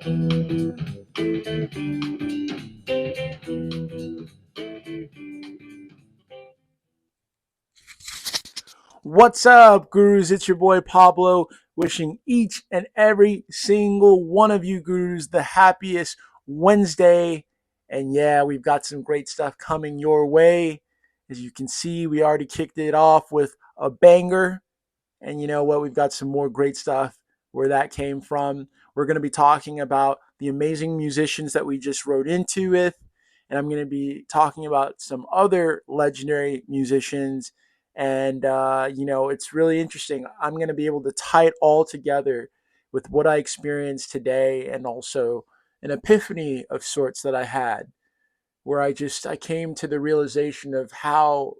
What's up, gurus? It's your boy Pablo, wishing each and every single one of you gurus the happiest Wednesday. And yeah, we've got some great stuff coming your way. As you can see, we already kicked it off with a banger. And you know what? We've got some more great stuff where that came from. We're going to be talking about the amazing musicians that we just wrote into with. And I'm going to be talking about some other legendary musicians. And, it's really interesting. I'm going to be able to tie it all together with what I experienced today and also an epiphany of sorts that I had where I came to the realization of how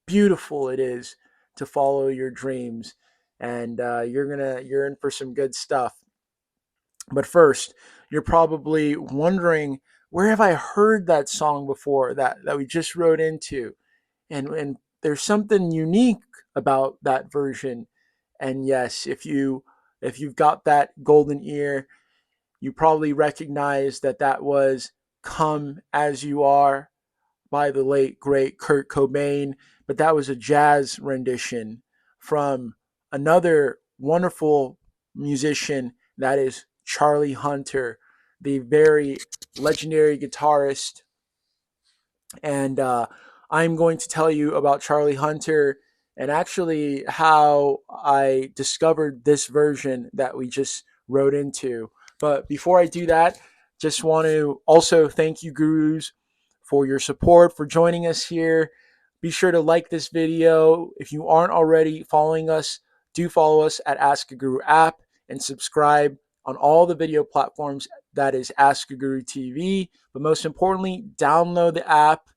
beautiful it is to follow your dreams, and you're in for some good stuff. But first, you're probably wondering, where have I heard that song before that we just wrote into? And there's something unique about that version. And yes, if you've got that golden ear, you probably recognize that was "Come as You Are" by the late great Kurt Cobain, but that was a jazz rendition from another wonderful musician, that is Charlie Hunter, the very legendary guitarist. And I'm going to tell you about Charlie Hunter and actually how I discovered this version that we just wrote into. But before I do that, just want to also thank you, gurus, for your support, for joining us here. Be sure to like this video. If you aren't already following us, do follow us at Ask a Guru app and subscribe on all the video platforms. That is Ask a Guru TV. But most importantly, download the app,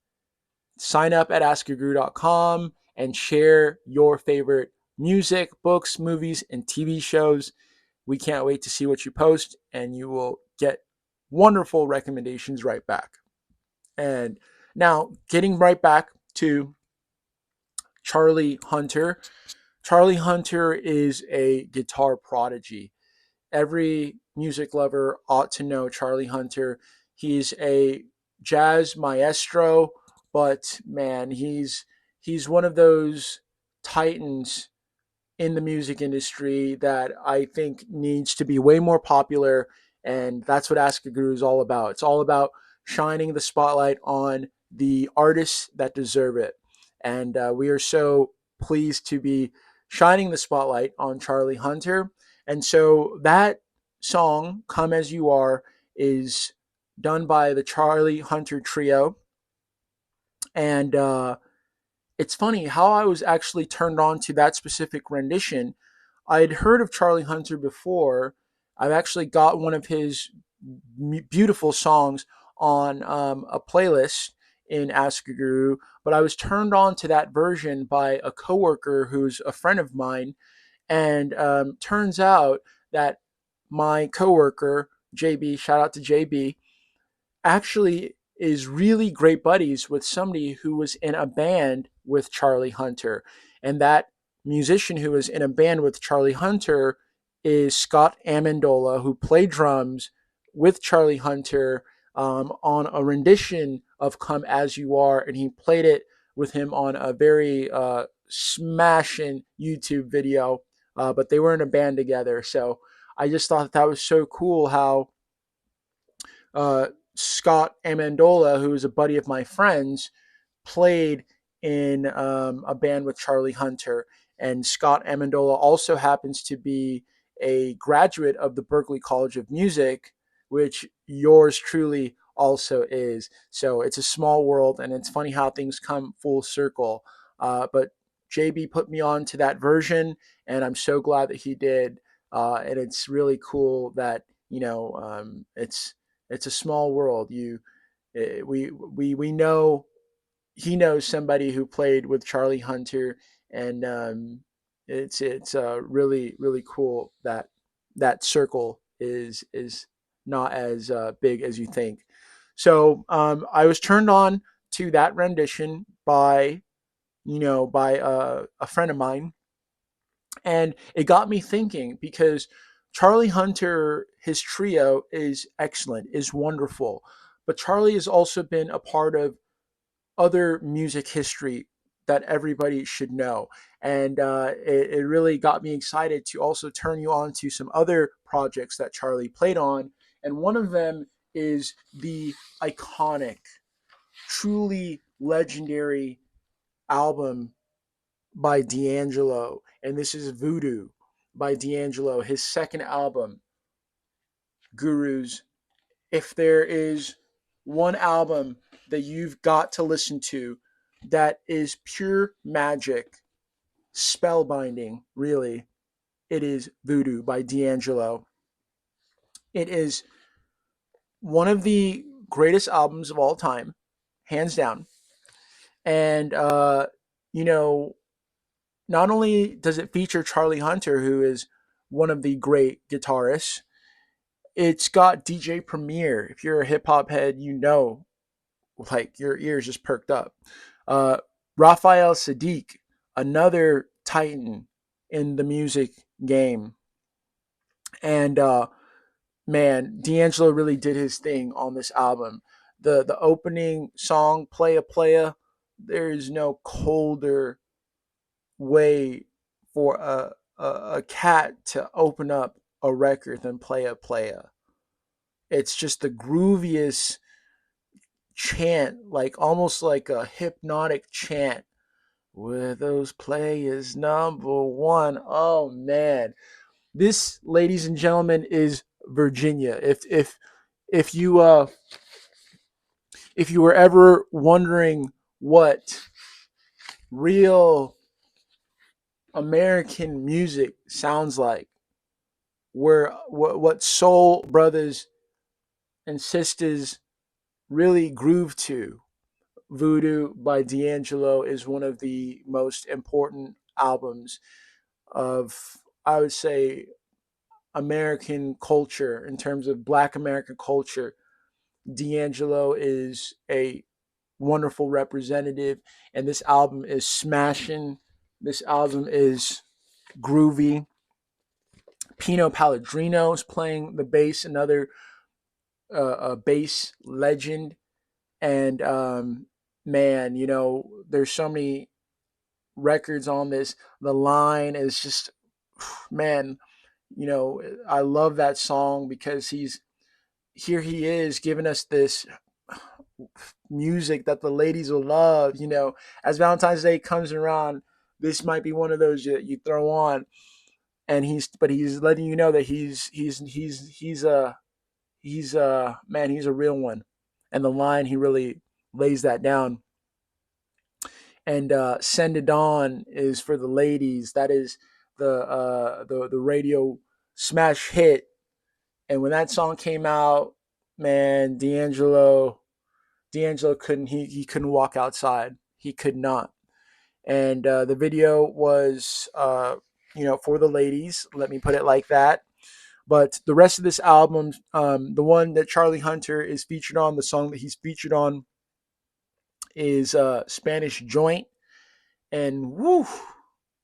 sign up at askaguru.com, and share your favorite music, books, movies, and TV shows. We can't wait to see what you post, and you will get wonderful recommendations right back. And now, getting right back to Charlie Hunter. Charlie Hunter is a guitar prodigy. Every music lover ought to know Charlie Hunter. He's a jazz maestro, but man, he's one of those titans in the music industry that I think needs to be way more popular. And that's what Ask a Guru is all about. It's all about shining the spotlight on the artists that deserve it. And we are so pleased to be shining the spotlight on Charlie Hunter. And so that song, Come As You Are, is done by the Charlie Hunter Trio. And it's funny how I was actually turned on to that specific rendition. I'd heard of Charlie Hunter before. I've actually got one of his beautiful songs on a playlist in Ask a Guru, but I was turned on to that version by a coworker who's a friend of mine, and turns out that my coworker JB, shout out to JB, actually is really great buddies with somebody who was in a band with Charlie Hunter. And that musician who was in a band with Charlie Hunter is Scott Amendola, who played drums with Charlie Hunter on a rendition of Come As You Are. And he played it with him on a very smashing YouTube video. But they were in a band together. So I just thought that was so cool how uh, Scott Amendola, who is a buddy of my friend's, played in a band with Charlie Hunter. And Scott Amendola also happens to be a graduate of the Berklee College of Music, which yours truly also is. So it's a small world, and it's funny how things come full circle. But JB put me on to that version, and I'm so glad that he did. And it's really cool that it's a small world. We know he knows somebody who played with Charlie Hunter, and it's really really cool that that circle is not as big as you think. So I was turned on to that rendition by a friend of mine, and it got me thinking because Charlie Hunter his trio is excellent, is wonderful. But Charlie has also been a part of other music history that everybody should know. And it really got me excited to also turn you on to some other projects that Charlie played on. And one of them is the iconic, truly legendary album by D'Angelo. And this is Voodoo by D'Angelo, his second album, Gurus. If there is one album that you've got to listen to that is pure magic, spellbinding, really, it is Voodoo by D'Angelo. It is one of the greatest albums of all time, hands down. And, you know, not only does it feature Charlie Hunter, who is one of the great guitarists, it's got DJ Premier. If you're a hip hop head, you know, like your ears just perked up. Uh, Raphael Sadiq, another titan in the music game, and man, D'Angelo really did his thing on this album. The opening song, Playa Playa, there is no colder way for a cat to open up a record than Playa Playa. It's just the grooviest chant, like almost like a hypnotic chant. Where those players number one. Oh man, this, ladies and gentlemen, is Virginia. If you if you were ever wondering what real American music sounds like, where what soul brothers and sisters really groove to, Voodoo by D'Angelo is one of the most important albums of, I would say, American culture in terms of Black American culture. D'Angelo is a wonderful representative, and this album is smashing. This album is groovy. Pino Palladino is playing the bass, another bass legend. And man, there's so many records on this. The Line is just, man, I love that song because he is giving us this music that the ladies will love. As Valentine's Day comes around, this might be one of those that you throw on, and he's letting you know that he's man, he's a real one. And The Line, he really lays that down. And Send It On is for the ladies. That is the radio smash hit. And when that song came out, man, D'Angelo couldn't, he couldn't walk outside. He could not. And the video was for the ladies. Let me put it like that. But the rest of this album, the one that Charlie Hunter is featured on, the song that he's featured on is Spanish Joint. And woo,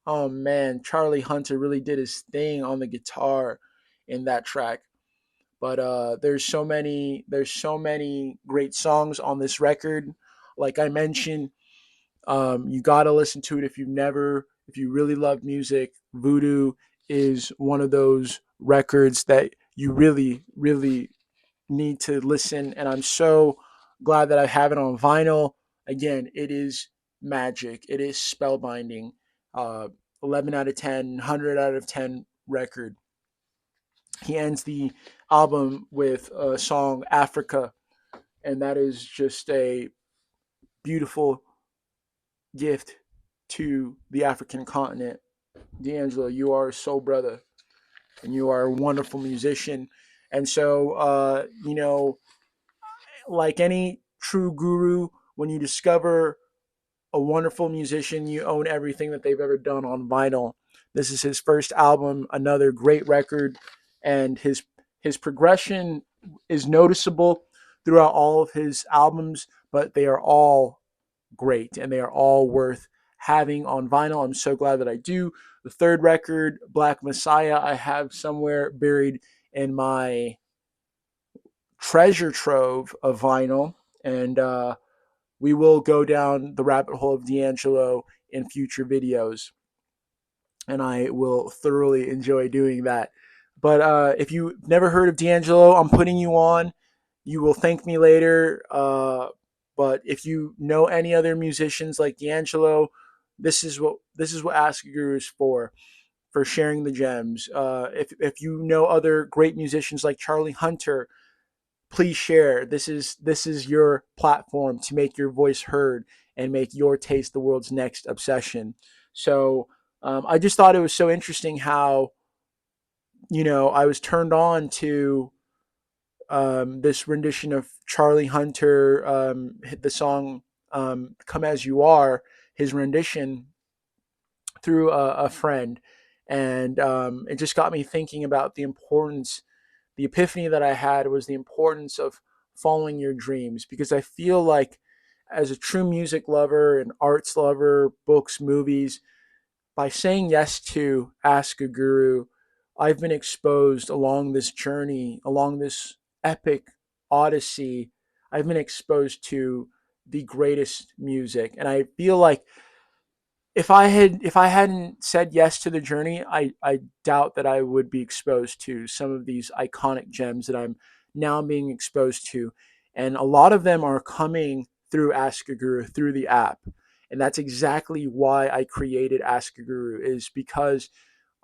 oh man, Charlie Hunter really did his thing on the guitar in that track. But there's so many great songs on this record. Like I mentioned, you gotta listen to it if you really love music. Voodoo is one of those records that you really, really need to listen. And I'm so glad that I have it on vinyl. Again, it is magic. It is spellbinding. Uh, 11 out of 10, 100 out of 10 record. He ends the album with a song, Africa, and that is just a beautiful gift to the African continent. D'Angelo, you are a soul brother, and you are a wonderful musician. And so, like any true guru, when you discover a wonderful musician, you own everything that they've ever done on vinyl. This is his first album, another great record, and his progression is noticeable throughout all of his albums, but they are all great and they are all worth having on vinyl. I'm so glad that I do. The third record, Black Messiah, I have somewhere buried in my treasure trove of vinyl, and we will go down the rabbit hole of D'Angelo in future videos, and I will thoroughly enjoy doing that. But if you've never heard of D'Angelo, I'm putting you on. You will thank me later. But if you know any other musicians like D'Angelo, this is what Ask a Guru is for sharing the gems. If you know other great musicians like Charlie Hunter, please share. This is your platform to make your voice heard and make your taste the world's next obsession. So I just thought it was so interesting how I was turned on to this rendition of Charlie Hunter, the song "Come as You Are," his rendition through a friend, and it just got me thinking about the importance. The epiphany that I had was the importance of following your dreams, because I feel like, as a true music lover and arts lover, books, movies, by saying yes to Ask a Guru, I've been exposed along this journey, along this epic odyssey. I've been exposed to the greatest music, and I feel like if I hadn't said yes to the journey, I doubt that I would be exposed to some of these iconic gems that I'm now being exposed to, and a lot of them are coming through Ask a Guru, through the app, and that's exactly why I created Ask a Guru, is because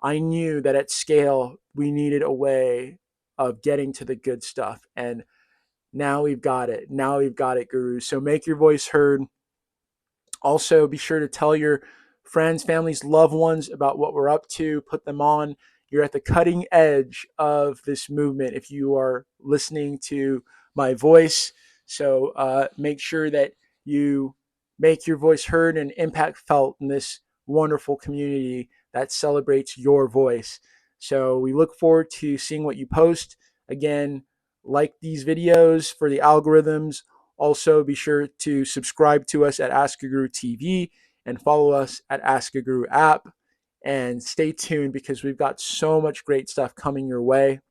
I knew that at scale we needed a way of getting to the good stuff, and now we've got it. Now we've got it, Guru. So make your voice heard. Also, be sure to tell your friends, families, loved ones about what we're up to. Put them on. You're at the cutting edge of this movement if you are listening to my voice. So make sure that you make your voice heard and impact felt in this wonderful community that celebrates your voice. So we look forward to seeing what you post. Again, like these videos for the algorithms. Also, be sure to subscribe to us at Ask a Guru TV and follow us at Ask a Guru app. And stay tuned because we've got so much great stuff coming your way.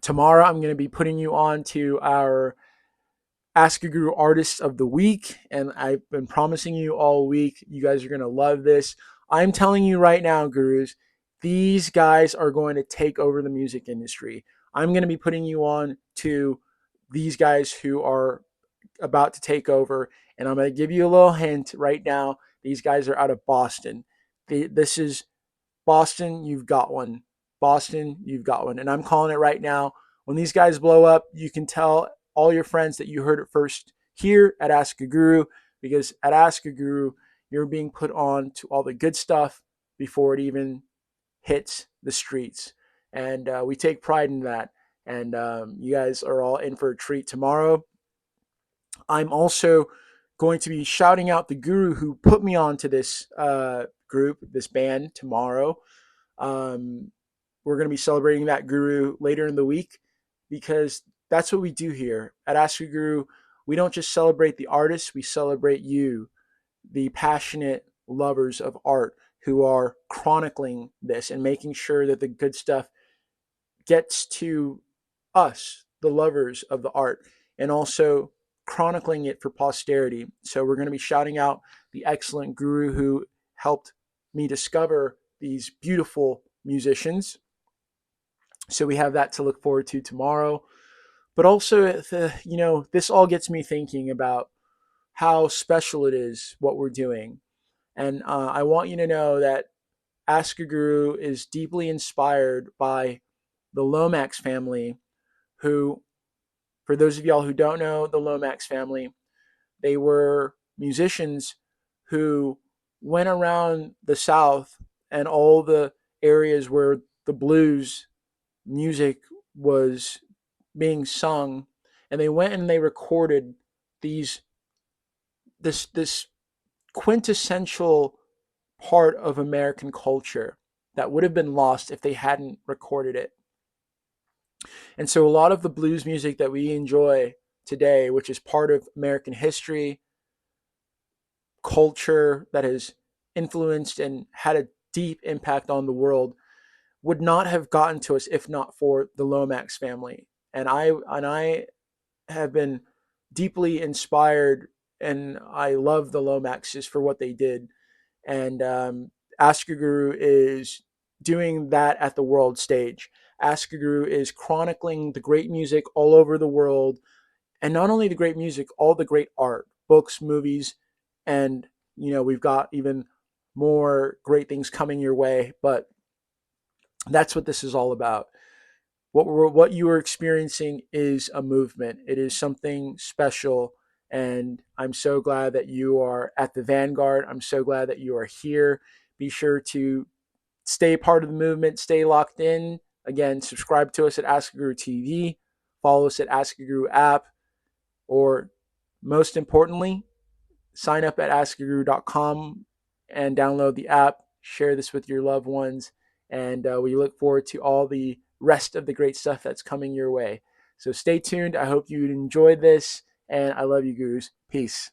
Tomorrow, I'm going to be putting you on to our Ask a Guru Artists of the Week. And I've been promising you all week, you guys are going to love this. I'm telling you right now, Gurus, these guys are going to take over the music industry. I'm going to be putting you on to these guys who are about to take over. And I'm going to give you a little hint right now. These guys are out of Boston. This is Boston, you've got one. Boston, you've got one. And I'm calling it right now. When these guys blow up, you can tell all your friends that you heard it first here at Ask a Guru, because at Ask a Guru, you're being put on to all the good stuff before it even hits the streets. And we take pride in that. And you guys are all in for a treat tomorrow. I'm also going to be shouting out the guru who put me onto this group, this band tomorrow. Um, we're going to be celebrating that guru later in the week, because that's what we do here at Ask a Guru. We don't just celebrate the artists, we celebrate you, the passionate lovers of art who are chronicling this and making sure that the good stuff gets to us, the lovers of the art, and also chronicling it for posterity. So we're going to be shouting out the excellent guru who helped me discover these beautiful musicians. So we have that to look forward to tomorrow. But also, this all gets me thinking about how special it is what we're doing. And I want you to know that Ask a Guru is deeply inspired by the Lomax family, who, for those of y'all who don't know the Lomax family, they were musicians who went around the South and all the areas where the blues music was being sung, and they went and they recorded these this quintessential part of American culture that would have been lost if they hadn't recorded it. And so a lot of the blues music that we enjoy today, which is part of American history, culture that has influenced and had a deep impact on the world, would not have gotten to us if not for the Lomax family. And I have been deeply inspired, and I love the Lomaxes for what they did. And Ask Your Guru is doing that at the world stage. Ask Your Guru is chronicling the great music all over the world, and not only the great music, all the great art, books, movies, and we've got even more great things coming your way. But that's what this is all about. What you are experiencing is a movement. It is something special, and I'm so glad that you are at the vanguard. I'm so glad that you are here. Be sure to stay part of the movement, stay locked in. Again, subscribe to us at Ask a Guru TV, follow us at Ask a Guru app, or most importantly, sign up at askaguru.com and download the app. Share this with your loved ones. And we look forward to all the rest of the great stuff that's coming your way. So stay tuned. I hope you enjoyed this. And I love you, gurus. Peace.